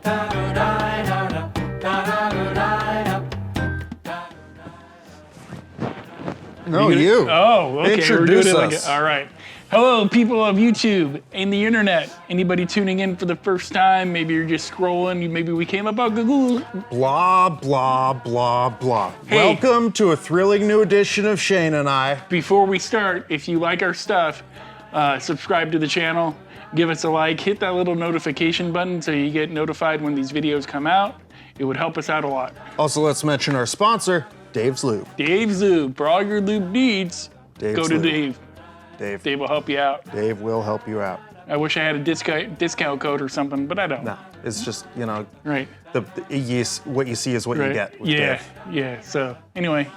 No, you. Oh, okay. Introduce we're doing us. All right. Hello, people of YouTube and the internet. Anybody tuning in for the first time? Maybe you're just scrolling. Maybe we came up on Google. Blah, blah, blah, blah. Hey. Welcome to a thrilling new edition of Shayne and I. Before we start, if you like our stuff, subscribe to the channel, give us a like, hit that little notification button so you get notified when these videos come out. It would help us out a lot. Also, let's mention our sponsor, Dave's Lube. Dave's Lube. For all your lube needs, Dave's go to Lube. Dave. Dave. Dave will help you out. Dave will help you out. I wish I had a discount code or something, but I don't. No, it's just, you know, Right. what you see is what you Right. get with Yeah. Dave. Yeah. So anyway,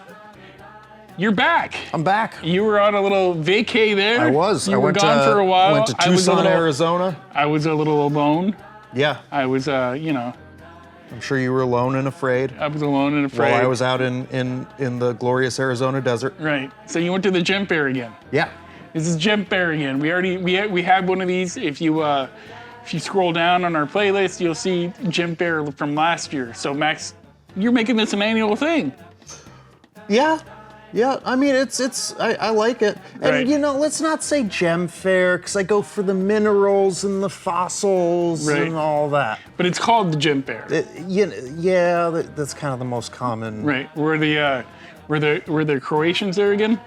you're back. I'm back. You were on a little vacay there. I was. You I were went gone for a while. Went to I was a Tucson, little- Arizona. I was a little alone. Yeah, I was, I'm sure you were alone and afraid. I was alone and afraid. While I was out in the glorious Arizona desert. Right. So you went to the Gem Faire again. Yeah. This is Gem Faire again. We had one of these. If you scroll down on our playlist, you'll see Gem Faire from last year. So Max, you're making this an annual thing. Yeah. Yeah, I mean, I like it. And, Right. you know, let's not say Gem Faire, because I go for the minerals and the fossils Right. and all that. But it's called the Gem Faire. That's kind of the most common. Right. Were the Croatians there again?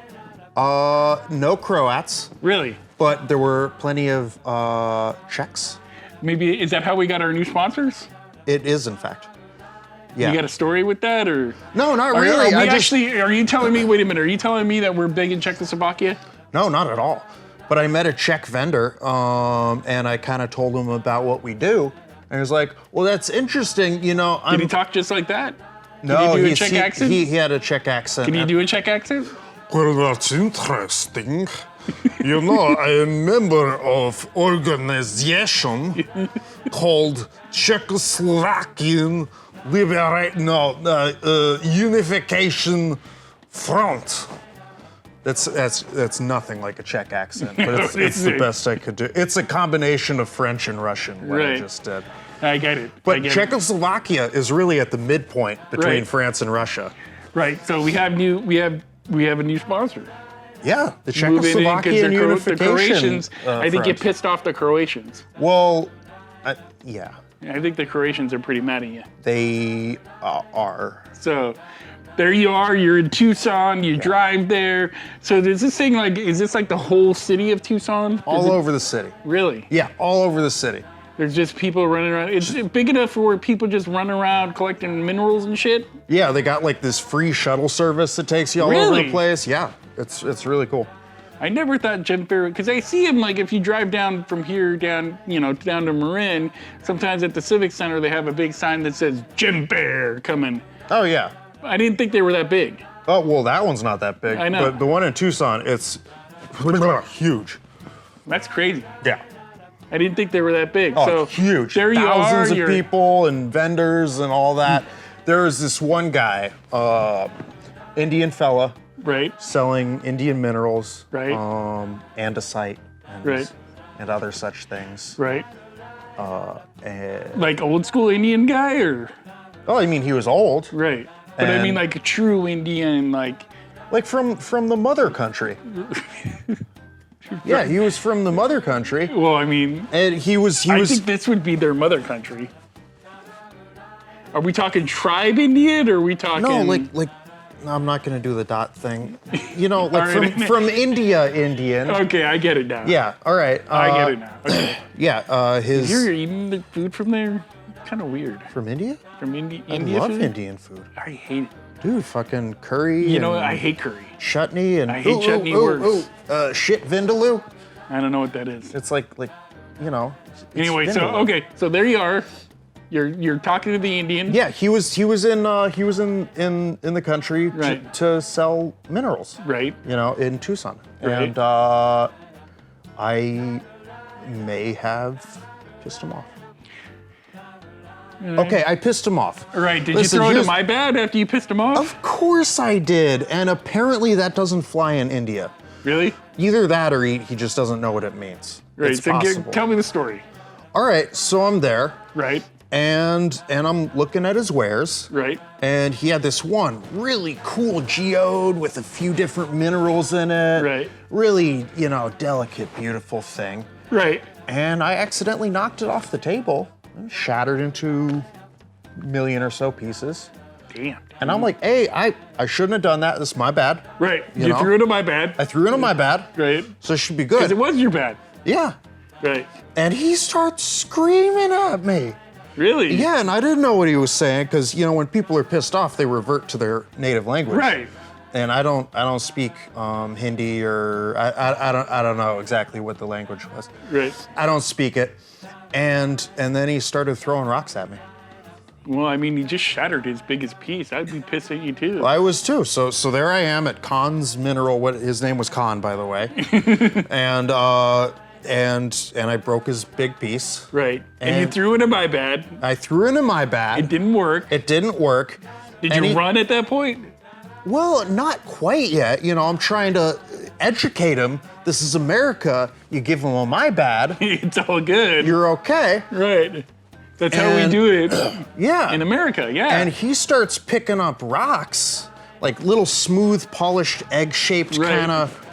No Croats, Really? but there were plenty of Czechs. Maybe is that how we got our new sponsors? It is, in fact. Yeah. You got a story with that, or No, not are, really. are we actually? Are you telling me? Wait a minute. Are you telling me that we're big in Czechoslovakia? No, not at all. But I met a Czech vendor, and I kind of told him about what we do. And he was like, well, that's interesting, you know. Did he talk just like that? No, Can you do a Czech accent? He had a Czech accent. Can you do a Czech accent? Well, that's interesting. You know, I am a member of organization called Czechoslovakian Unification Front. That's nothing like a Czech accent, but it's the best I could do. It's a combination of French and Russian, what I Right. just did. I get it. I But get it. Czechoslovakia is really at the midpoint between Right. France and Russia. Right. So we have a new sponsor. Yeah, the Moving in 'cause Czechoslovakian the Unification. Croatians. I think Front. it pissed off the Croatians. Well, yeah, I think the Croatians are pretty mad at you. they are. So there you are. You're in Tucson. You drive there. So is this thing is this like the whole city of Tucson? All over the city. Really? Yeah, all over the city. There's just people running around. It's big enough for where people just run around collecting minerals and shit. Yeah, they got like this free shuttle service that takes you all over Really? the place. Yeah, it's really cool. I never thought Gem Faire, because I see them like if you drive down from here down to Marin, sometimes at the Civic Center they have a big sign that says Gem Faire coming. Oh yeah. I didn't think they were that big. Oh well, that one's not that big. I know. But the one in Tucson, it's huge. That's crazy. Yeah. I didn't think they were that big. Oh, so huge. There you Thousands are. of you're- people and vendors and all that. There was this one guy, Indian fella, Right. selling Indian minerals, Right. andesite, and, Right. and other such things. Right. And, Like old school Indian guy, or oh, I mean, he was old, right. But I And- mean like a true Indian, like like from the mother country. Yeah, he was from the mother country, well, I mean, and he was. I think this would be their mother country. Are we talking tribe Indian, or are we talking? No, like. No, I'm not gonna do the dot thing. You know, like All right. from India, Indian. Okay, I get it now. Yeah. All right. I get it now. Okay. Yeah. His. You're eating the food from there? Kind of weird. From India? From I India love food? Indian food. I hate it. Dude, fucking curry. You know, and I hate curry. chutney and I hate chutney worse. shit vindaloo. I don't know what that is. It's like you know. it's Anyway, vindaloo. so there you are. You're talking to the Indian. Yeah, he was in the country Right. to sell minerals. Right. You know, in Tucson, Right. and I may have pissed him off. Okay, I pissed him off. All right. Did Listen, you throw it in here's- my bad after you pissed him off? Of course I did, and apparently that doesn't fly in India. Really? Either that or he just doesn't know what it means. Right. It's so possible. tell me the story. All right, so I'm there, Right. and I'm looking at his wares. Right. And he had this one really cool geode with a few different minerals in it. Right. Really, delicate, beautiful thing. Right. And I accidentally knocked it off the table and shattered into a million or so pieces. Damn. And I'm like, hey, I shouldn't have done that. This is my bad. Right. You threw it in my bad. I threw it in my bad. Right. So it should be good. Because it was your bad. Yeah. Right. And he starts screaming at me. Really? Yeah, and I didn't know what he was saying because when people are pissed off, they revert to their native language. Right. And I don't speak Hindi or I don't know exactly what the language was. Right. I don't speak it, and then he started throwing rocks at me. Well, I mean, he just shattered his biggest piece. I'd be pissed at you too. I was too. So there I am at Khan's Mineral. What his name was Khan, by the way, and I broke his big piece. Right. And you threw it in my bad. I threw it in my bag. It didn't work. It didn't work. Did you run at that point? Well, not quite yet. I'm trying to educate him. This is America. You give him a my bad. It's all good. You're okay. Right. That's how we do it. Yeah. In America, yeah. And he starts picking up rocks, like little smooth, polished, egg-shaped Right. kind of.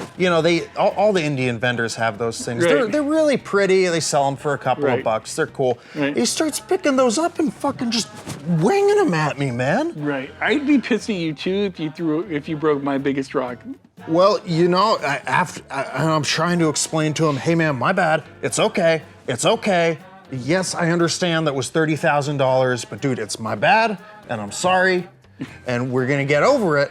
All the Indian vendors have those things. Right. They're really pretty. They sell them for a couple Right. of bucks. They're cool. Right. He starts picking those up and fucking just winging them at me, man. Right. I'd be pissed at you too if you broke my biggest rock. Well, I'm trying to explain to him, hey man, my bad. It's okay. It's okay. Yes, I understand that was $30,000, but dude, it's my bad, and I'm sorry, and we're gonna get over it.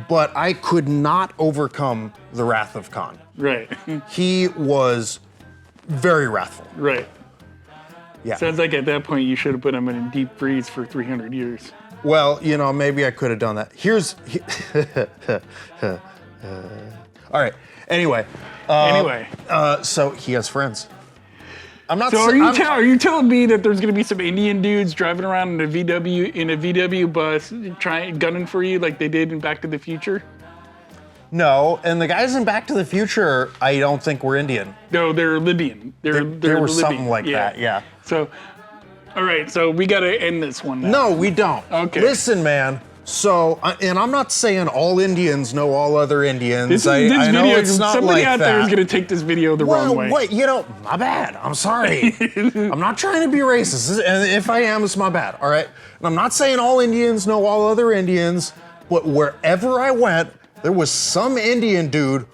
But I could not overcome the wrath of Khan. Right. He was very wrathful. Right. Yeah. Sounds like at that point you should have put him in a deep freeze for 300 years. Well, maybe I could have done that. All right. Anyway. So he has friends. I'm not. So are you telling me that there's gonna be some Indian dudes driving around in a VW bus gunning for you like they did in Back to the Future? No, and the guys in Back to the Future, I don't think were Indian. No, they're Libyan. They're There was Libyan. something like that, yeah. So, all right, so we gotta end this one now. No, we don't. Okay. Listen, man. So, and I'm not saying all Indians know all other Indians. I know video, it's not somebody like out that. there is gonna take this video the wrong way. Wait, my bad. I'm sorry. I'm not trying to be racist. And if I am, it's my bad, all right? And I'm not saying all Indians know all other Indians, but wherever I went, there was some Indian dude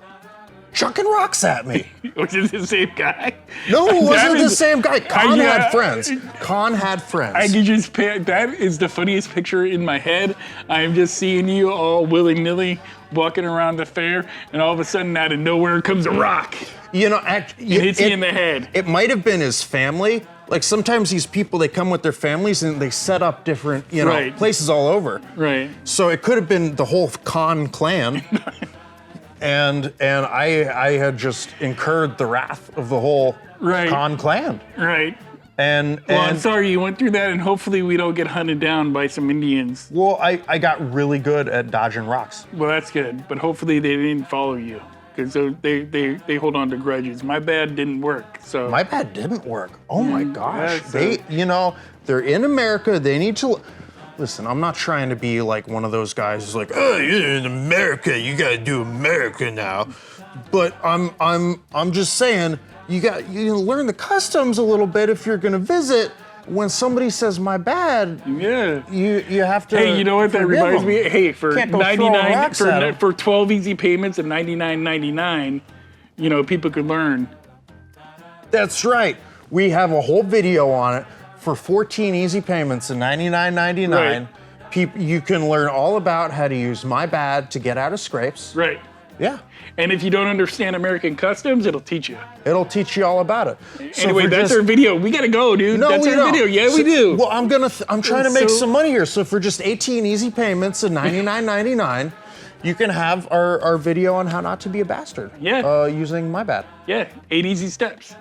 chucking rocks at me. Was it the same guy? No, it wasn't the same guy. Khan yeah. had friends. Khan had friends. I could just that is the funniest picture in my head. I'm just seeing you all willy-nilly walking around the fair, and all of a sudden, out of nowhere comes a rock. It hits me in the head. It might have been his family. Like sometimes these people, they come with their families and they set up different, Right. places all over. Right. So it could have been the whole Khan clan. And I had just incurred the wrath of the whole Right. Khan clan. Right. And I'm sorry you went through that, and hopefully we don't get hunted down by some Indians. well, I got really good at dodging rocks. Well, that's good, but hopefully they didn't follow you, because they hold on to grudges. My bad didn't work, so. My bad didn't work. Oh my gosh. that's They're in America. They need to. Listen, I'm not trying to be like one of those guys who's like, oh, you're in America, you gotta do America now. But I'm just saying, you learn the customs a little bit if you're gonna visit. When somebody says my bad, Yeah. you have to. Hey, you know what that forgive reminds them. me? Hey, for Can't go throwing 99 rocks at 'em. for 12 easy payments of $99.99, people could learn. That's right. We have a whole video on it for 14 easy payments of $99.99. You can learn all about how to use my bad to get out of scrapes. Right. Yeah. And if you don't understand American customs, it'll teach you. It'll teach you all about it. So Anyway, for that's just- our video. We gotta go, dude. No, that's we our don't. video. Yeah, So- we do. Well, I'm trying to make So- some money here. So for just 18 easy payments of $99.99, you can have our video on how not to be a bastard. Yeah. Using my bad. Yeah, 8 easy steps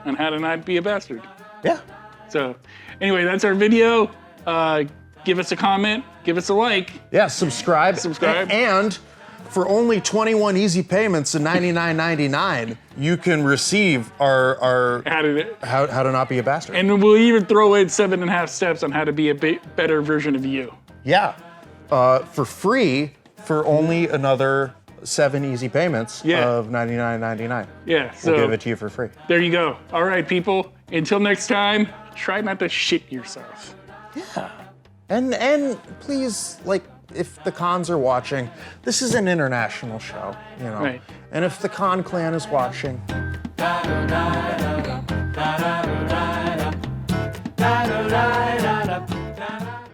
on how to not be a bastard. Yeah. So, anyway, that's our video. Give us a comment. Give us a like. Yeah. Subscribe. Subscribe. And for only 21 easy payments of $99.99, you can receive our how to not be a bastard. And we'll even throw in 7.5 steps on how to be a better version of you. Yeah, for free for only another 7 easy payments of $99.99. Yeah, so we'll give it to you for free. There you go. All right, people. Until next time, try not to shit yourself. Yeah, and please, like, if the cons are watching, this is an international show, you know. Right. And if the Con Clan is watching. Da da da da da da da da da da da da.